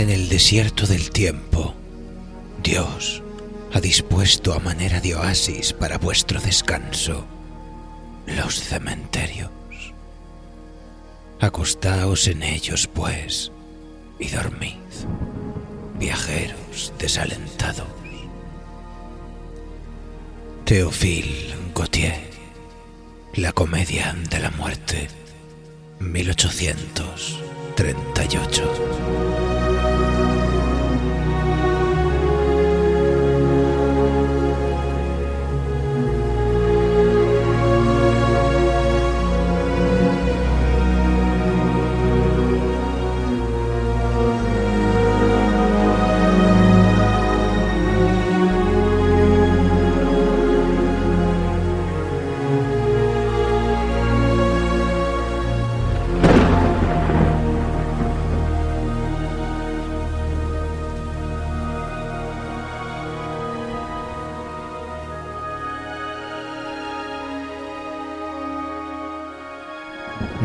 En el desierto del tiempo, Dios ha dispuesto a manera de oasis para vuestro descanso los cementerios. Acostaos en ellos, pues, y dormid, viajeros desalentados. Théophile Gautier, La comedia de la muerte, 1838.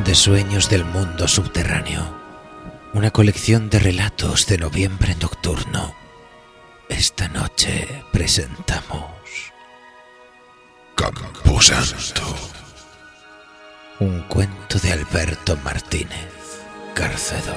De sueños del mundo subterráneo, una colección de relatos de noviembre nocturno. Esta noche presentamos Camposanto, un cuento de Alberto Martínez Carcedo.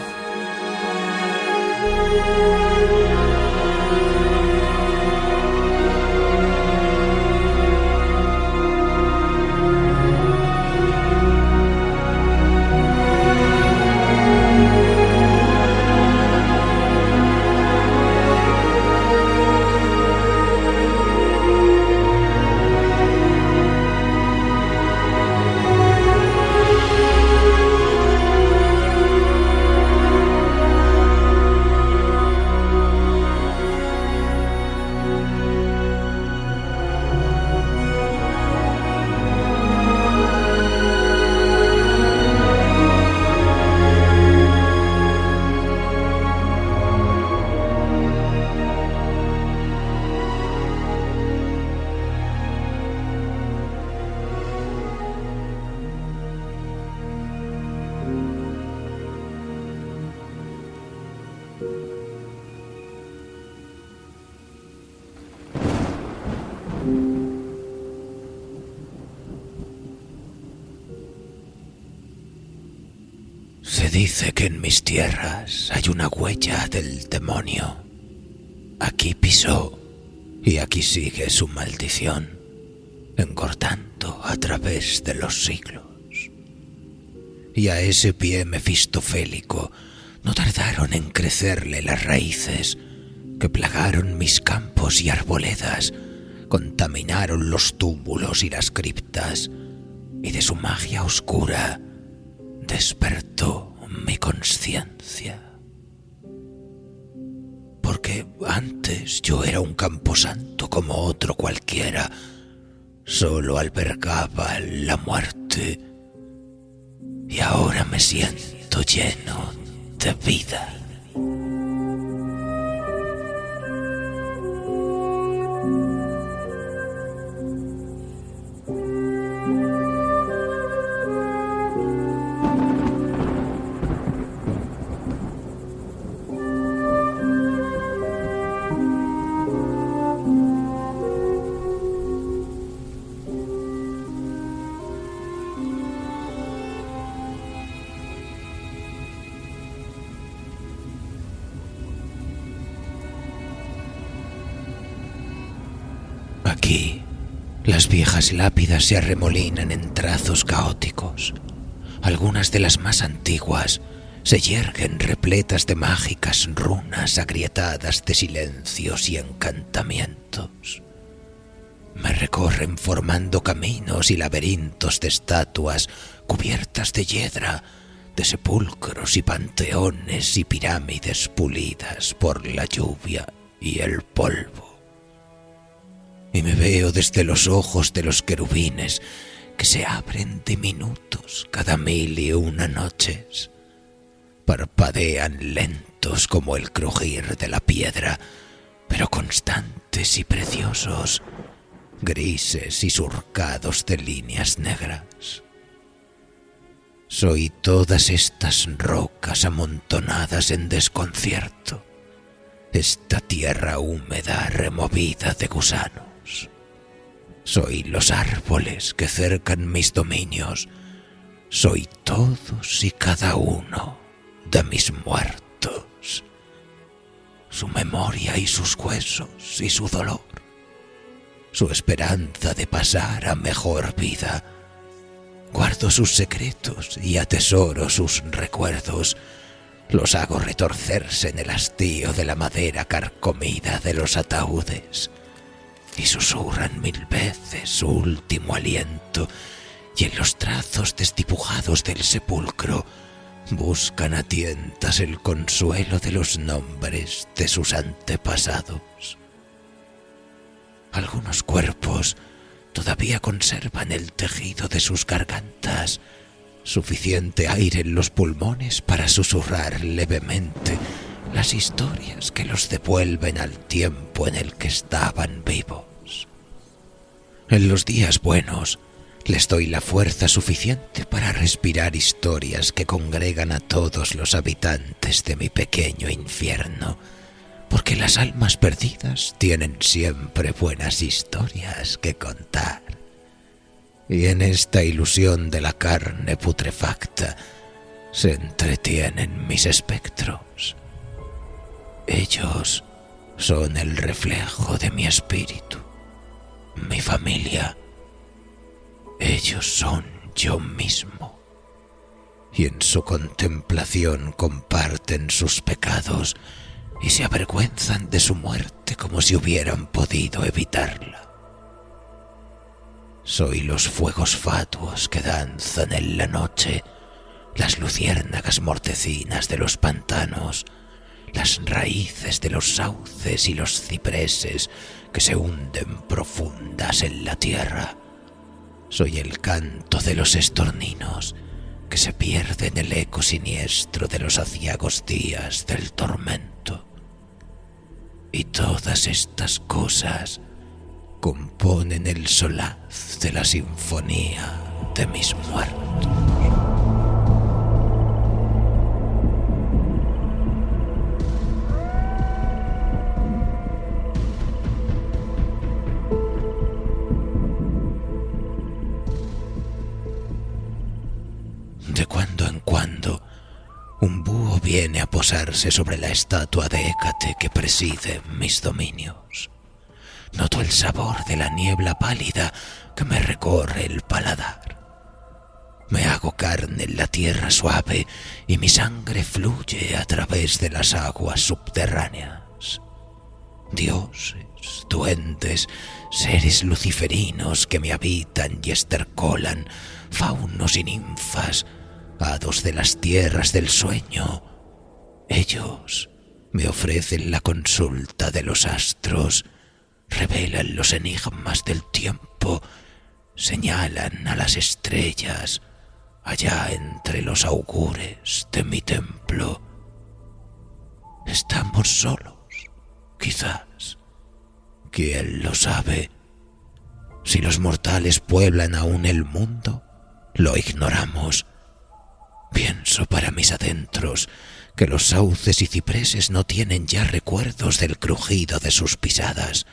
Se dice que en mis tierras hay una huella del demonio. Aquí pisó y aquí sigue su maldición, engordando a través de los siglos. Y a ese pie mefistofélico no tardaron en crecerle las raíces que plagaron mis campos y arboledas, contaminaron los túmulos y las criptas, y de su magia oscura despertó mi conciencia. Porque antes yo era un camposanto como otro cualquiera, solo albergaba la muerte, y ahora me siento lleno de vida. Aquí, las viejas lápidas se arremolinan en trazos caóticos. Algunas de las más antiguas se yerguen repletas de mágicas runas agrietadas de silencios y encantamientos. Me recorren formando caminos y laberintos de estatuas cubiertas de hiedra, de sepulcros y panteones y pirámides pulidas por la lluvia y el polvo. Y me veo desde los ojos de los querubines que se abren diminutos cada 1001 noches. Parpadean lentos como el crujir de la piedra, pero constantes y preciosos, grises y surcados de líneas negras. Soy todas estas rocas amontonadas en desconcierto, esta tierra húmeda removida de gusanos. Soy los árboles que cercan mis dominios. Soy todos y cada uno de mis muertos. Su memoria y sus huesos y su dolor. Su esperanza de pasar a mejor vida. Guardo sus secretos y atesoro sus recuerdos. Los hago retorcerse en el hastío de la madera carcomida de los ataúdes. Y susurran 1000 veces su último aliento. Y en los trazos desdibujados del sepulcro buscan a tientas el consuelo de los nombres de sus antepasados. Algunos cuerpos todavía conservan el tejido de sus gargantas, suficiente aire en los pulmones para susurrar levemente las historias que los devuelven al tiempo en el que estaban vivos. En los días buenos les doy la fuerza suficiente para respirar historias que congregan a todos los habitantes de mi pequeño infierno, porque las almas perdidas tienen siempre buenas historias que contar. Y en esta ilusión de la carne putrefacta se entretienen mis espectros. Ellos son el reflejo de mi espíritu, mi familia. Ellos son yo mismo. Y en su contemplación comparten sus pecados y se avergüenzan de su muerte como si hubieran podido evitarla. Soy los fuegos fatuos que danzan en la noche, las luciérnagas mortecinas de los pantanos, las raíces de los sauces y los cipreses que se hunden profundas en la tierra. Soy el canto de los estorninos que se pierde en el eco siniestro de los aciagos días del tormento. Y todas estas cosas componen el solaz de la sinfonía de mis muertos. De cuando en cuando, un búho viene a posarse sobre la estatua de Hécate que preside mis dominios. Noto el sabor de la niebla pálida que me recorre el paladar. Me hago carne en la tierra suave y mi sangre fluye a través de las aguas subterráneas. Dioses, duendes, seres luciferinos que me habitan y estercolan, faunos y ninfas, hados de las tierras del sueño. Ellos me ofrecen la consulta de los astros, revelan los enigmas del tiempo, señalan a las estrellas allá entre los augures de mi templo. Estamos solos, quizás. ¿Quién lo sabe? Si los mortales pueblan aún el mundo, lo ignoramos. Pienso para mis adentros que los sauces y cipreses no tienen ya recuerdos del crujido de sus pisadas.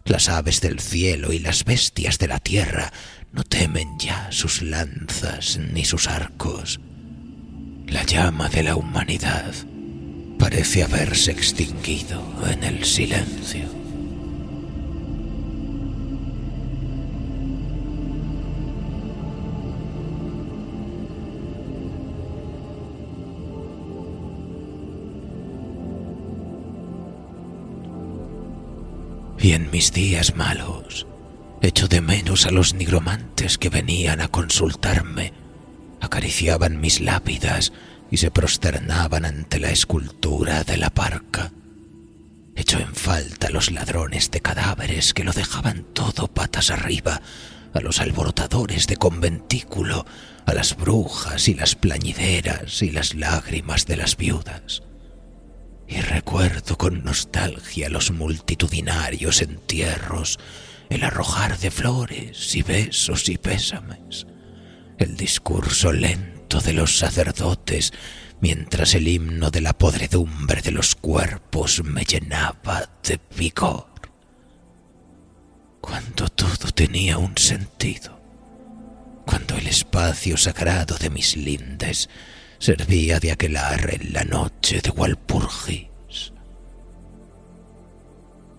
Las aves del cielo y las bestias de la tierra no temen ya sus lanzas ni sus arcos. La llama de la humanidad parece haberse extinguido en el silencio. Y en mis días malos, echo de menos a los nigromantes que venían a consultarme, acariciaban mis lápidas y se prosternaban ante la escultura de la parca. Echo en falta a los ladrones de cadáveres que lo dejaban todo patas arriba, a los alborotadores de conventículo, a las brujas y las plañideras y las lágrimas de las viudas. Y recuerdo con nostalgia los multitudinarios entierros, el arrojar de flores y besos y pésames, el discurso lento de los sacerdotes mientras el himno de la podredumbre de los cuerpos me llenaba de vigor. Cuando todo tenía un sentido, cuando el espacio sagrado de mis lindes servía de aquelarre en la noche de Walpurgis.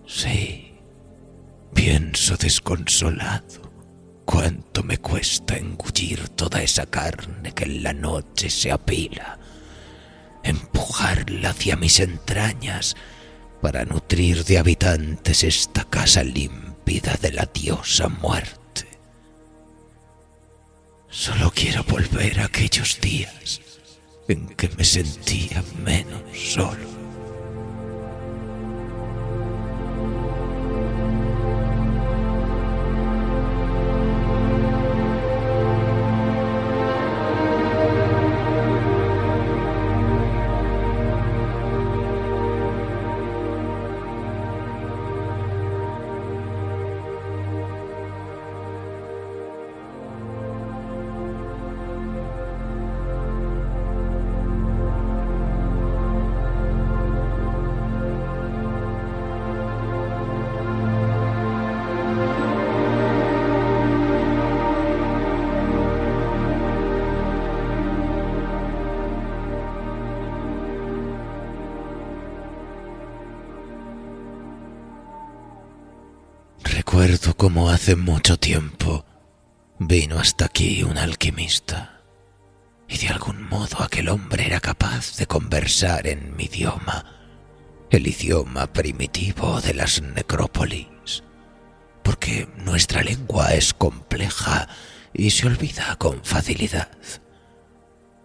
Sí, pienso desconsolado cuánto me cuesta engullir toda esa carne que en la noche se apila, empujarla hacia mis entrañas para nutrir de habitantes esta casa límpida de la diosa muerte. Solo quiero volver a aquellos días en que me sentía menos solo. Recuerdo cómo hace mucho tiempo vino hasta aquí un alquimista y de algún modo aquel hombre era capaz de conversar en mi idioma, el idioma primitivo de las necrópolis, porque nuestra lengua es compleja y se olvida con facilidad.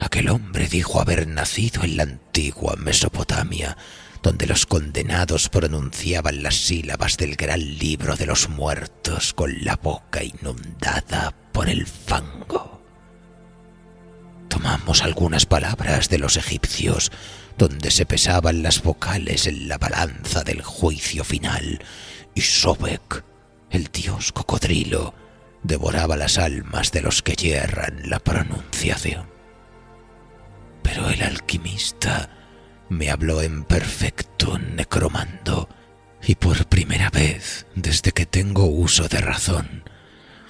Aquel hombre dijo haber nacido en la antigua Mesopotamia, donde los condenados pronunciaban las sílabas del gran libro de los muertos con la boca inundada por el fango. Tomamos algunas palabras de los egipcios, donde se pesaban las vocales en la balanza del juicio final, y Sobek, el dios cocodrilo, devoraba las almas de los que yerran la pronunciación. Pero el alquimista me habló en perfecto necromando, y por primera vez desde que tengo uso de razón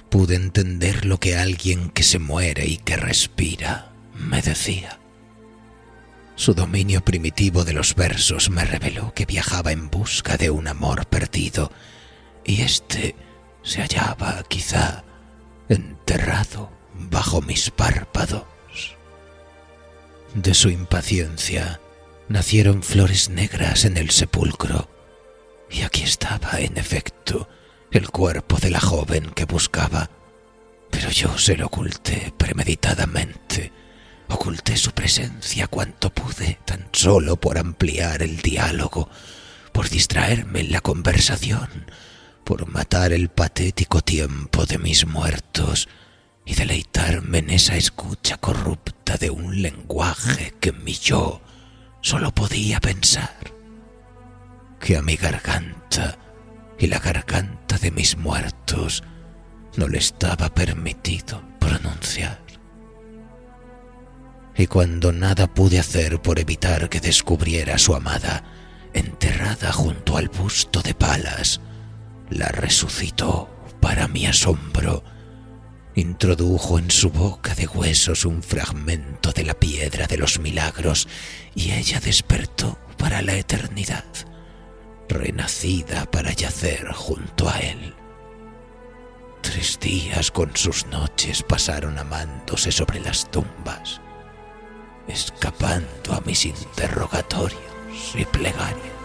pude entender lo que alguien que se muere y que respira me decía. Su dominio primitivo de los versos me reveló que viajaba en busca de un amor perdido, y éste se hallaba quizá enterrado bajo mis párpados. De su impaciencia nacieron flores negras en el sepulcro, y aquí estaba, en efecto, el cuerpo de la joven que buscaba, pero yo se lo oculté premeditadamente. Oculté su presencia cuanto pude, tan solo por ampliar el diálogo, por distraerme en la conversación, por matar el patético tiempo de mis muertos y deleitarme en esa escucha corrupta de un lenguaje que mi yo solo podía pensar, que a mi garganta y la garganta de mis muertos no le estaba permitido pronunciar. Y cuando nada pude hacer por evitar que descubriera a su amada, enterrada junto al busto de Palas, la resucitó para mi asombro. Introdujo en su boca de huesos un fragmento de la piedra de los milagros y ella despertó para la eternidad, renacida para yacer junto a él. 3 días con sus noches pasaron amándose sobre las tumbas, escapando a mis interrogatorios y plegarias.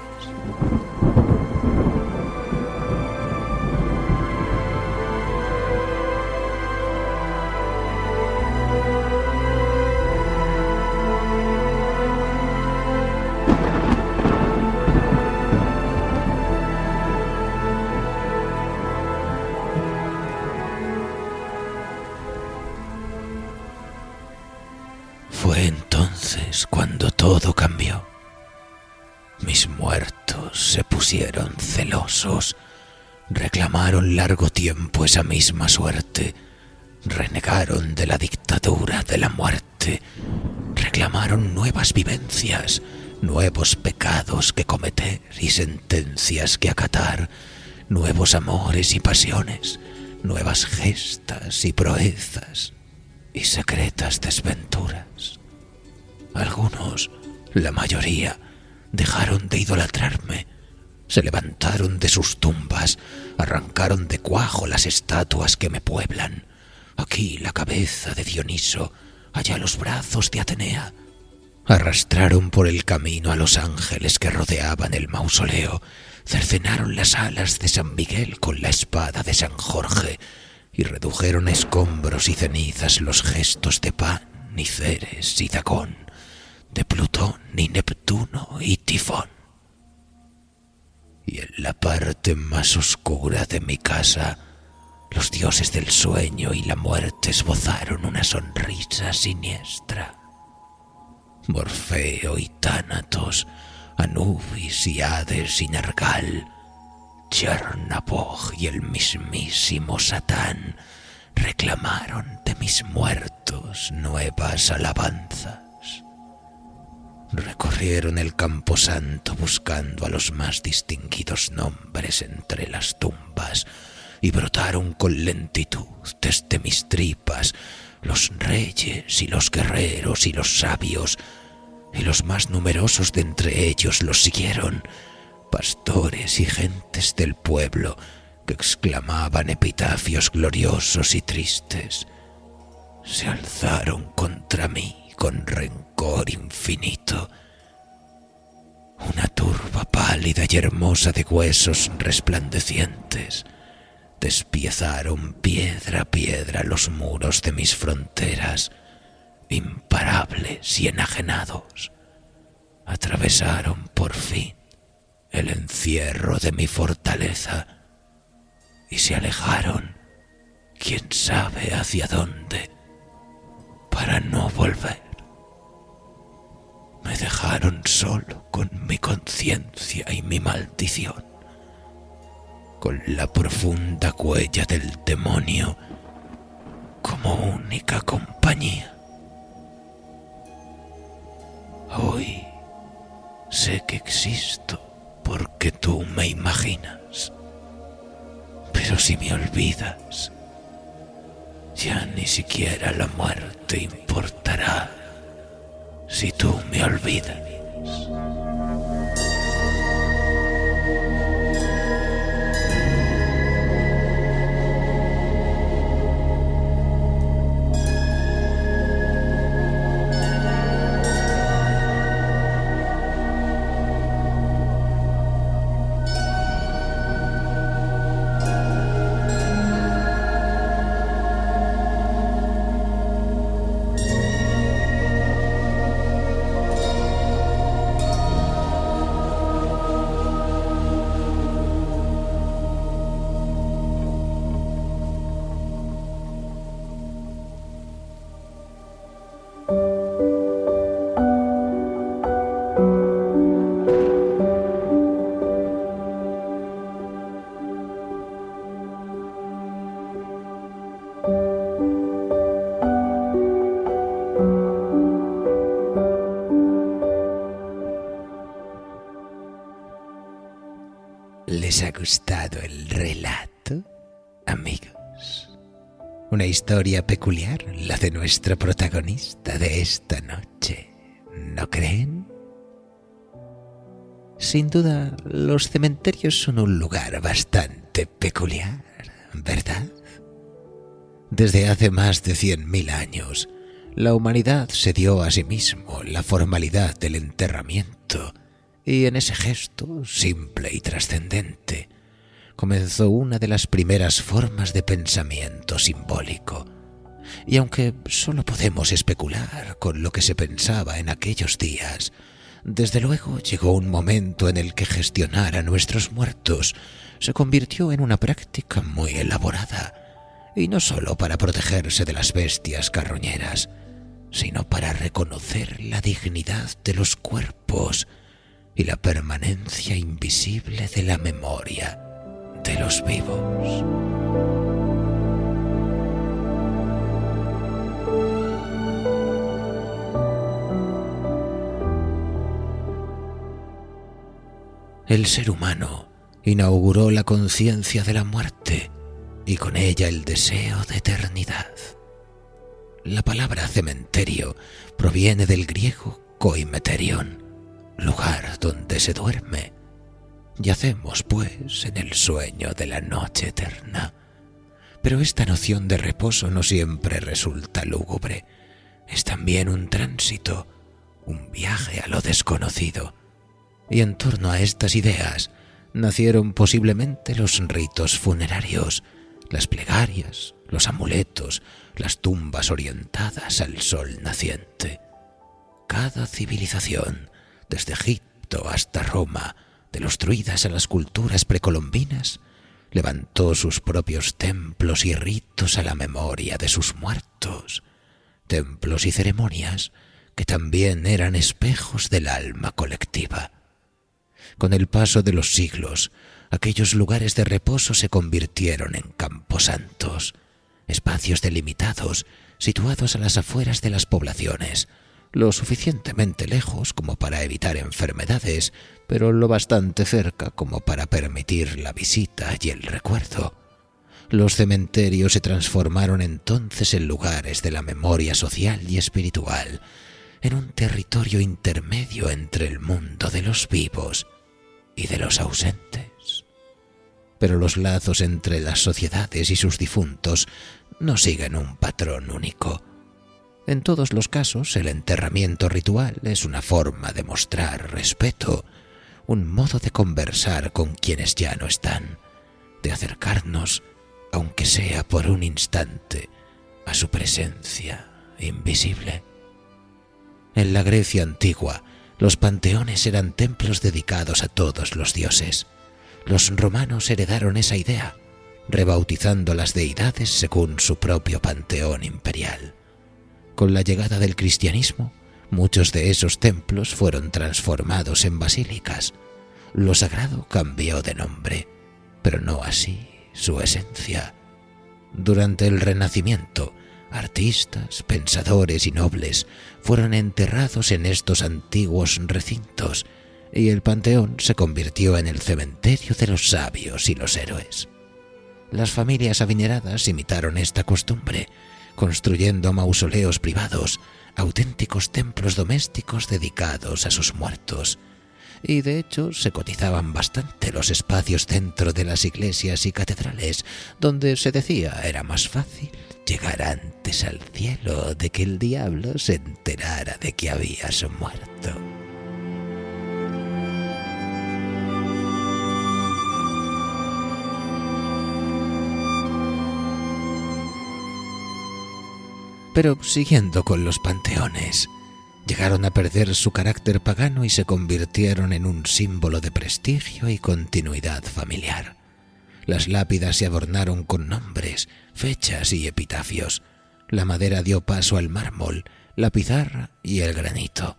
Fue entonces cuando todo cambió. Mis muertos se pusieron celosos, reclamaron largo tiempo esa misma suerte, renegaron de la dictadura de la muerte, reclamaron reclamaron nuevas vivencias, nuevos pecados que cometer y sentencias que acatar, nuevos amores y pasiones, nuevas gestas y proezas y secretas desventuras. Algunos, la mayoría, dejaron de idolatrarme, se levantaron de sus tumbas, arrancaron de cuajo las estatuas que me pueblan. Aquí la cabeza de Dioniso, allá los brazos de Atenea. Arrastraron por el camino a los ángeles que rodeaban el mausoleo, cercenaron las alas de San Miguel con la espada de San Jorge y redujeron a escombros y cenizas los gestos de Pan y Ceres y Dagón, de Plutón y Neptuno y Tifón. Y en la parte más oscura de mi casa, los dioses del sueño y la muerte esbozaron una sonrisa siniestra. Morfeo y Tánatos, Anubis y Hades y Nergal, Chernabog y el mismísimo Satán reclamaron de mis muertos nuevas alabanzas. Recorrieron el camposanto buscando a los más distinguidos nombres entre las tumbas y brotaron con lentitud desde mis tripas los reyes y los guerreros y los sabios, y los más numerosos de entre ellos los siguieron, pastores y gentes del pueblo que exclamaban epitafios gloriosos y tristes. Se alzaron contra mí con rencor infinito. Una turba pálida y hermosa de huesos resplandecientes despiezaron piedra a piedra los muros de mis fronteras, imparables y enajenados. Atravesaron por fin el encierro de mi fortaleza y se alejaron, quién sabe hacia dónde, para no volver. Me dejaron solo con mi conciencia y mi maldición, con la profunda huella del demonio como única compañía. Hoy sé que existo porque tú me imaginas, pero si me olvidas, ya ni siquiera la muerte importará si tú me olvidas. ¿Les ha gustado el relato, amigos? Una historia peculiar, la de nuestra protagonista de esta noche, ¿no creen? Sin duda, los cementerios son un lugar bastante peculiar, ¿verdad? Desde hace más de 100.000 años, la humanidad se dio a sí mismo la formalidad del enterramiento, y en ese gesto, simple y trascendente, comenzó una de las primeras formas de pensamiento simbólico. Y aunque solo podemos especular con lo que se pensaba en aquellos días, desde luego llegó un momento en el que gestionar a nuestros muertos se convirtió en una práctica muy elaborada, y no solo para protegerse de las bestias carroñeras, sino para reconocer la dignidad de los cuerpos y la permanencia invisible de la memoria de los vivos. El ser humano inauguró la conciencia de la muerte y con ella el deseo de eternidad. La palabra cementerio proviene del griego koimeterion, lugar donde se duerme. Yacemos, pues, en el sueño de la noche eterna. Pero esta noción de reposo no siempre resulta lúgubre. Es también un tránsito, un viaje a lo desconocido. Y en torno a estas ideas nacieron posiblemente los ritos funerarios, las plegarias, los amuletos, las tumbas orientadas al sol naciente. Cada civilización, desde Egipto hasta Roma, de los druidas a las culturas precolombinas, levantó sus propios templos y ritos a la memoria de sus muertos, templos y ceremonias que también eran espejos del alma colectiva. Con el paso de los siglos, aquellos lugares de reposo se convirtieron en camposantos, espacios delimitados situados a las afueras de las poblaciones, lo suficientemente lejos como para evitar enfermedades, pero lo bastante cerca como para permitir la visita y el recuerdo. Los cementerios se transformaron entonces en lugares de la memoria social y espiritual, en un territorio intermedio entre el mundo de los vivos y de los ausentes. Pero los lazos entre las sociedades y sus difuntos no siguen un patrón único. En todos los casos, el enterramiento ritual es una forma de mostrar respeto, un modo de conversar con quienes ya no están, de acercarnos, aunque sea por un instante, a su presencia invisible. En la Grecia antigua, los panteones eran templos dedicados a todos los dioses. Los romanos heredaron esa idea, rebautizando las deidades según su propio panteón imperial. Con la llegada del cristianismo, muchos de esos templos fueron transformados en basílicas. Lo sagrado cambió de nombre, pero no así su esencia. Durante el Renacimiento, artistas, pensadores y nobles fueron enterrados en estos antiguos recintos y el panteón se convirtió en el cementerio de los sabios y los héroes. Las familias adineradas imitaron esta costumbre, construyendo mausoleos privados, auténticos templos domésticos dedicados a sus muertos. Y de hecho se cotizaban bastante los espacios dentro de las iglesias y catedrales, donde se decía era más fácil llegar antes al cielo de que el diablo se enterara de que habías muerto. Pero siguiendo con los panteones, llegaron a perder su carácter pagano y se convirtieron en un símbolo de prestigio y continuidad familiar. Las lápidas se adornaron con nombres, fechas y epitafios. La madera dio paso al mármol, la pizarra y el granito.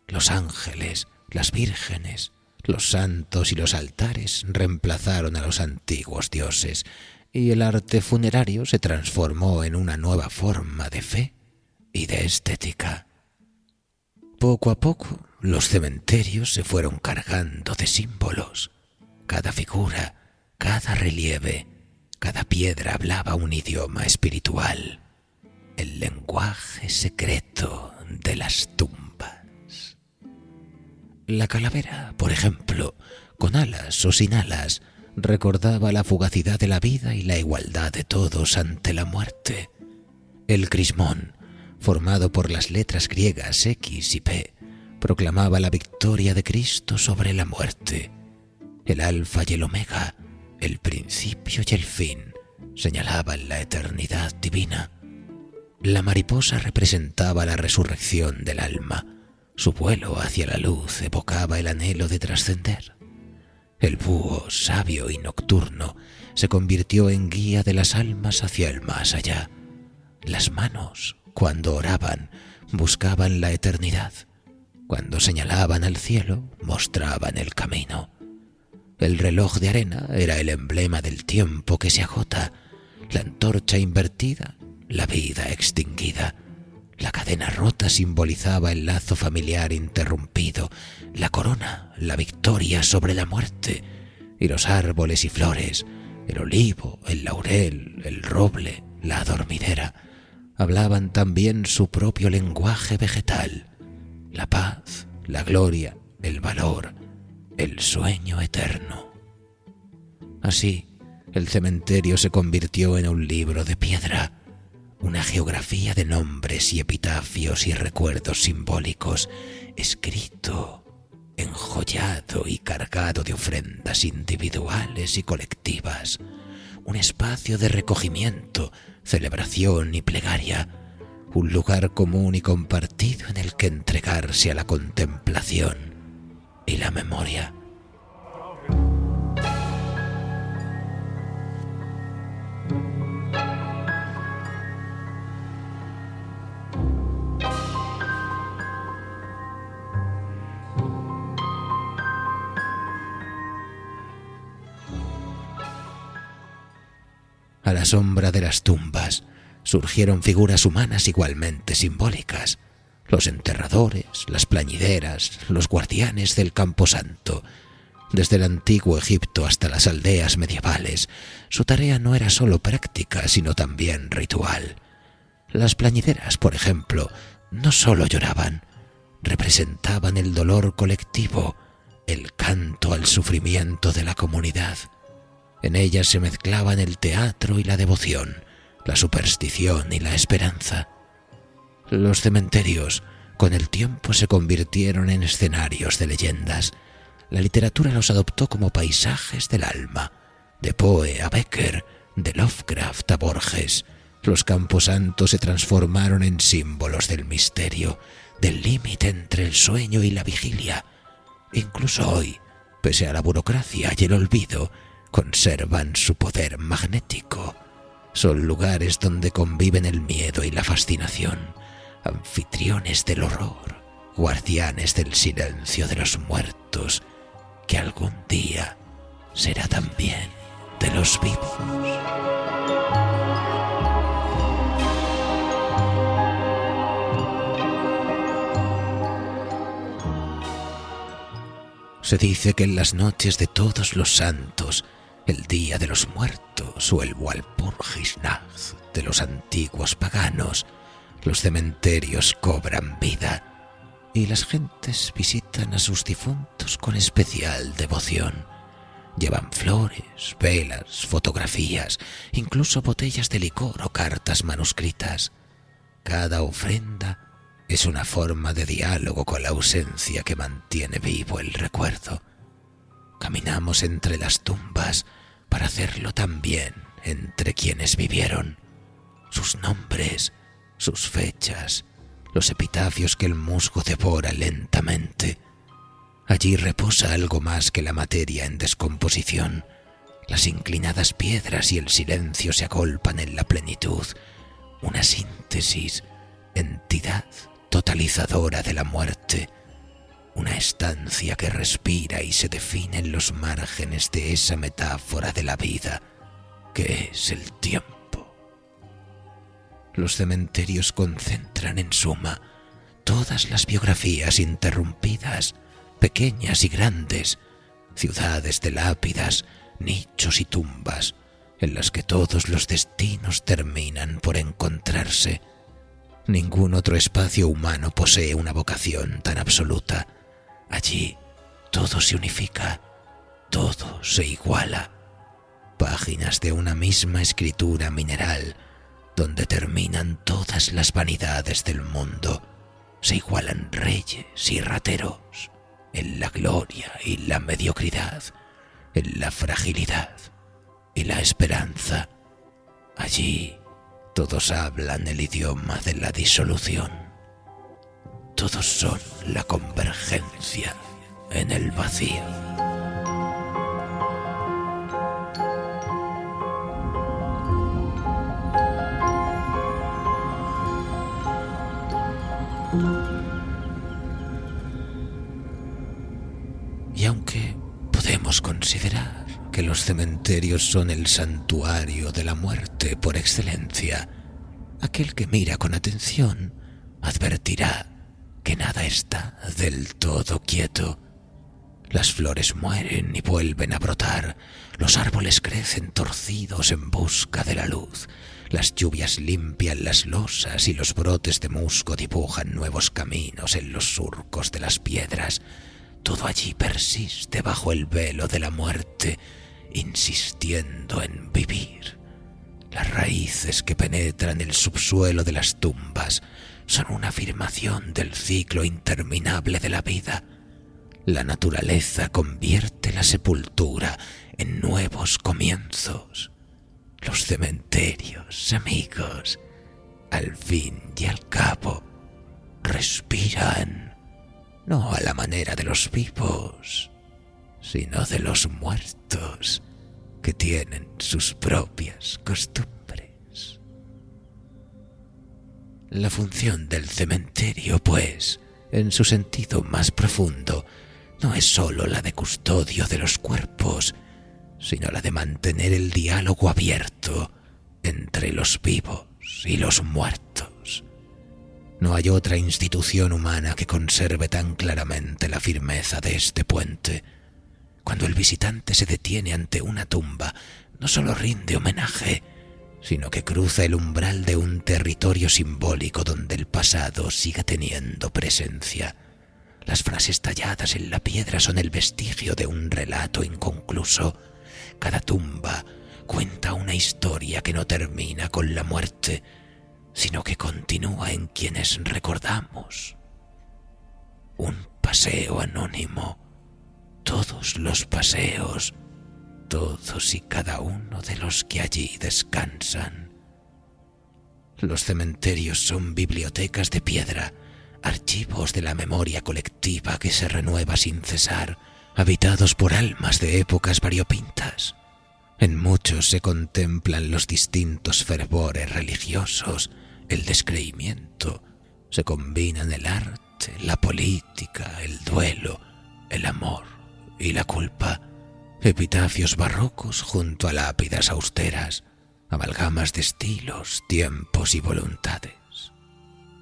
Los ángeles, las vírgenes, los santos y los altares reemplazaron a los antiguos dioses, y el arte funerario se transformó en una nueva forma de fe y de estética. Poco a poco, los cementerios se fueron cargando de símbolos. Cada figura, cada relieve, cada piedra hablaba un idioma espiritual, el lenguaje secreto de las tumbas. La calavera, por ejemplo, con alas o sin alas, recordaba la fugacidad de la vida y la igualdad de todos ante la muerte. El crismón, formado por las letras griegas X y P, proclamaba la victoria de Cristo sobre la muerte. El alfa y el omega, el principio y el fin, señalaban la eternidad divina. La mariposa representaba la resurrección del alma. Su vuelo hacia la luz evocaba el anhelo de trascender. El búho, sabio y nocturno, se convirtió en guía de las almas hacia el más allá. Las manos, cuando oraban, buscaban la eternidad. Cuando señalaban al cielo, mostraban el camino. El reloj de arena era el emblema del tiempo que se agota, la antorcha invertida, la vida extinguida, La cadena rota simbolizaba el lazo familiar interrumpido, la corona, la victoria sobre la muerte, y los árboles y flores, el olivo, el laurel, el roble, la adormidera, hablaban también su propio lenguaje vegetal: la paz, la gloria, el valor, el sueño eterno. Así, el cementerio se convirtió en un libro de piedra, una geografía de nombres y epitafios y recuerdos simbólicos, escrito, enjollado y cargado de ofrendas individuales y colectivas, un espacio de recogimiento, celebración y plegaria, un lugar común y compartido en el que entregarse a la contemplación y la memoria. A la sombra de las tumbas surgieron figuras humanas igualmente simbólicas: los enterradores, las plañideras, los guardianes del camposanto. Desde el antiguo Egipto hasta las aldeas medievales, su tarea no era solo práctica, sino también ritual. Las plañideras, por ejemplo, no solo lloraban, representaban el dolor colectivo, el canto al sufrimiento de la comunidad. En ellas se mezclaban el teatro y la devoción, la superstición y la esperanza. Los cementerios, con el tiempo, se convirtieron en escenarios de leyendas. La literatura los adoptó como paisajes del alma, de Poe a Becker, de Lovecraft a Borges. Los camposantos se transformaron en símbolos del misterio, del límite entre el sueño y la vigilia. Incluso hoy, pese a la burocracia y el olvido, conservan su poder magnético. Son lugares donde conviven el miedo y la fascinación, anfitriones del horror, guardianes del silencio de los muertos, que algún día será también de los vivos. Se dice que en las noches de Todos los Santos, el Día de los Muertos o el Walpurgisnacht de los antiguos paganos, los cementerios cobran vida y las gentes visitan a sus difuntos con especial devoción. Llevan flores, velas, fotografías, incluso botellas de licor o cartas manuscritas. Cada ofrenda es una forma de diálogo con la ausencia que mantiene vivo el recuerdo. Caminamos entre las tumbas para hacerlo también entre quienes vivieron. Sus nombres, sus fechas, los epitafios que el musgo devora lentamente. Allí reposa algo más que la materia en descomposición. Las inclinadas piedras y el silencio se agolpan en la plenitud, una síntesis, entidad totalizadora de la muerte, una estancia que respira y se define en los márgenes de esa metáfora de la vida que es el tiempo. Los cementerios concentran en suma todas las biografías interrumpidas, pequeñas y grandes, ciudades de lápidas, nichos y tumbas, en las que todos los destinos terminan por encontrarse. Ningún otro espacio humano posee una vocación tan absoluta. Allí todo se unifica, todo se iguala. Páginas de una misma escritura mineral, donde terminan todas las vanidades del mundo. Se igualan reyes y rateros, en la gloria y la mediocridad, en la fragilidad y la esperanza. Allí todos hablan el idioma de la disolución. Todos son la convergencia en el vacío. Y aunque podemos considerar que los cementerios son el santuario de la muerte por excelencia, aquel que mira con atención advertirá que nada está del todo quieto. Las flores mueren y vuelven a brotar, los árboles crecen torcidos en busca de la luz, las lluvias limpian las losas y los brotes de musgo dibujan nuevos caminos en los surcos de las piedras. Todo allí persiste bajo el velo de la muerte, insistiendo en vivir. Las raíces que penetran el subsuelo de las tumbas son una afirmación del ciclo interminable de la vida. La naturaleza convierte la sepultura en nuevos comienzos. Los cementerios, amigos, al fin y al cabo, respiran, no a la manera de los vivos, sino de los muertos, que tienen sus propias costumbres. La función del cementerio, pues, en su sentido más profundo, no es sólo la de custodio de los cuerpos, sino la de mantener el diálogo abierto entre los vivos y los muertos. No hay otra institución humana que conserve tan claramente la firmeza de este puente. Cuando el visitante se detiene ante una tumba, no solo rinde homenaje, sino que cruza el umbral de un territorio simbólico donde el pasado sigue teniendo presencia. Las frases talladas en la piedra son el vestigio de un relato inconcluso. Cada tumba cuenta una historia que no termina con la muerte, sino que continúa en quienes recordamos. Un paseo anónimo. Todos los paseos, todos y cada uno de los que allí descansan. Los cementerios son bibliotecas de piedra, archivos de la memoria colectiva que se renueva sin cesar, habitados por almas de épocas variopintas. En muchos se contemplan los distintos fervores religiosos, el descreimiento, se combinan el arte, la política, el duelo, el amor y la culpa, epitafios barrocos junto a lápidas austeras, amalgamas de estilos, tiempos y voluntades.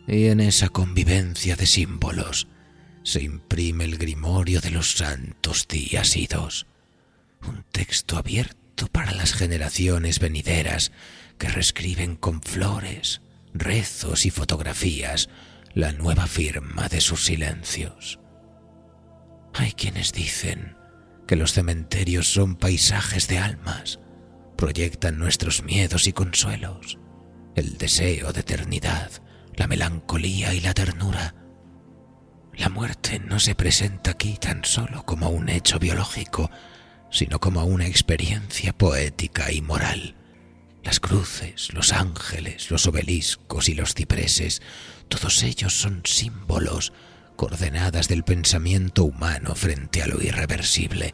Y en esa convivencia de símbolos se imprime el grimorio de los santos días idos, un texto abierto para las generaciones venideras que reescriben con flores, rezos y fotografías la nueva firma de sus silencios. Hay quienes dicen que los cementerios son paisajes de almas, proyectan nuestros miedos y consuelos, el deseo de eternidad, la melancolía y la ternura. La muerte no se presenta aquí tan solo como un hecho biológico, sino como una experiencia poética y moral. Las cruces, los ángeles, los obeliscos y los cipreses, todos ellos son símbolos, coordenadas del pensamiento humano frente a lo irreversible,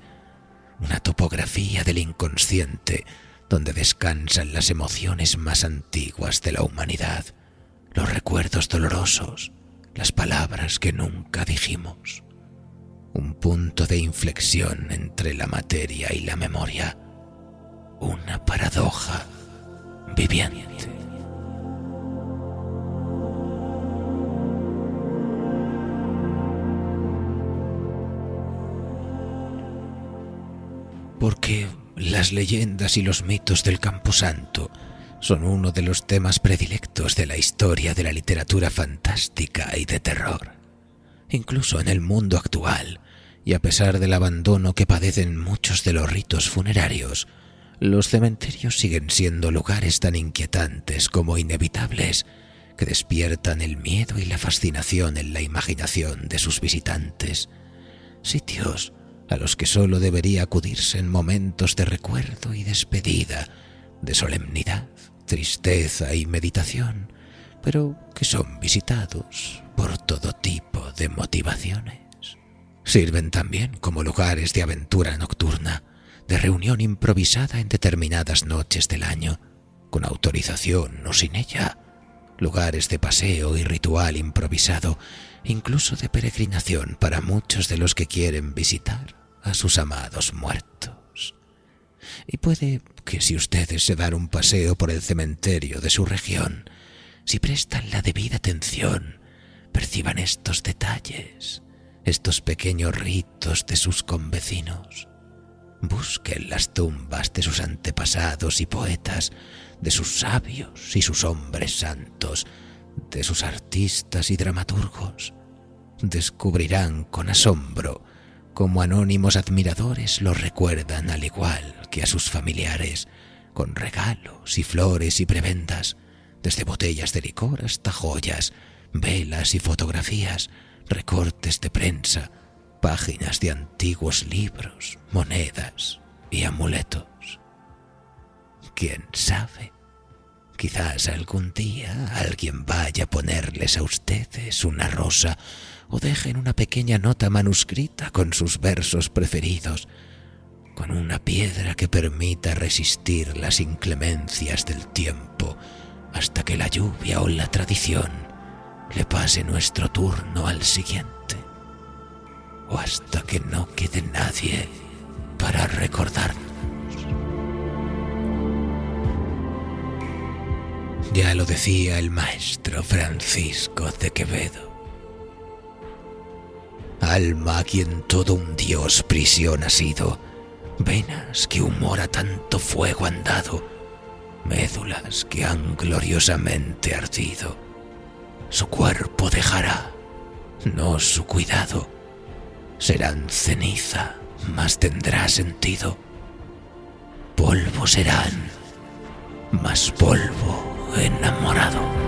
una topografía del inconsciente donde descansan las emociones más antiguas de la humanidad, los recuerdos dolorosos, las palabras que nunca dijimos, un punto de inflexión entre la materia y la memoria, una paradoja viviente. Porque las leyendas y los mitos del Camposanto son uno de los temas predilectos de la historia de la literatura fantástica y de terror. Incluso en el mundo actual, y a pesar del abandono que padecen muchos de los ritos funerarios, los cementerios siguen siendo lugares tan inquietantes como inevitables, que despiertan el miedo y la fascinación en la imaginación de sus visitantes. Sitios a los que solo debería acudirse en momentos de recuerdo y despedida, de solemnidad, tristeza y meditación, pero que son visitados por todo tipo de motivaciones. Sirven también como lugares de aventura nocturna, de reunión improvisada en determinadas noches del año, con autorización o sin ella, lugares de paseo y ritual improvisado, incluso de peregrinación para muchos de los que quieren visitar a sus amados muertos. Y puede que si ustedes se dan un paseo por el cementerio de su región, si prestan la debida atención, perciban estos detalles, estos pequeños ritos de sus convecinos. Busquen las tumbas de sus antepasados y poetas, de sus sabios y sus hombres santos, de sus artistas y dramaturgos. Descubrirán con asombro cómo anónimos admiradores los recuerdan al igual que a sus familiares, con regalos y flores y prebendas, desde botellas de licor hasta joyas, velas y fotografías, recortes de prensa, páginas de antiguos libros, monedas y amuletos. ¿Quién sabe? Quizás algún día alguien vaya a ponerles a ustedes una rosa o dejen una pequeña nota manuscrita con sus versos preferidos, con una piedra que permita resistir las inclemencias del tiempo hasta que la lluvia o la tradición le pase nuestro turno al siguiente, o hasta que no quede nadie para recordarnos. Ya lo decía el maestro Francisco de Quevedo: alma a quien todo un dios prisión ha sido, venas que humor a tanto fuego han dado, médulas que han gloriosamente ardido, su cuerpo dejará, no su cuidado, serán ceniza, mas tendrá sentido, polvo serán, mas polvo enamorado.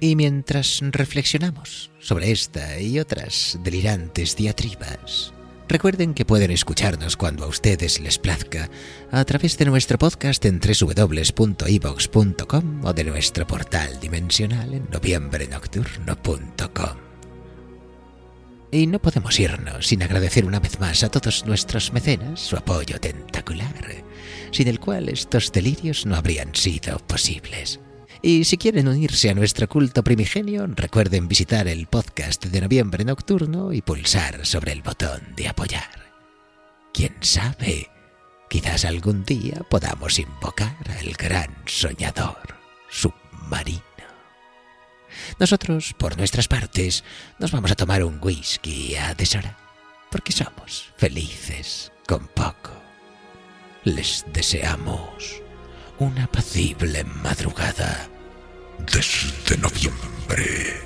Y mientras reflexionamos sobre esta y otras delirantes diatribas, recuerden que pueden escucharnos cuando a ustedes les plazca a través de nuestro podcast en www.ivox.com o de nuestro portal dimensional en noviembrenocturno.com. Y no podemos irnos sin agradecer una vez más a todos nuestros mecenas su apoyo tentacular, sin el cual estos delirios no habrían sido posibles. Y si quieren unirse a nuestro culto primigenio, recuerden visitar el podcast de Noviembre Nocturno y pulsar sobre el botón de apoyar. ¿Quién sabe? Quizás algún día podamos invocar al gran soñador submarino. Nosotros, por nuestras partes, nos vamos a tomar un whisky a deshora, porque somos felices con poco. Les deseamos una apacible madrugada desde noviembre.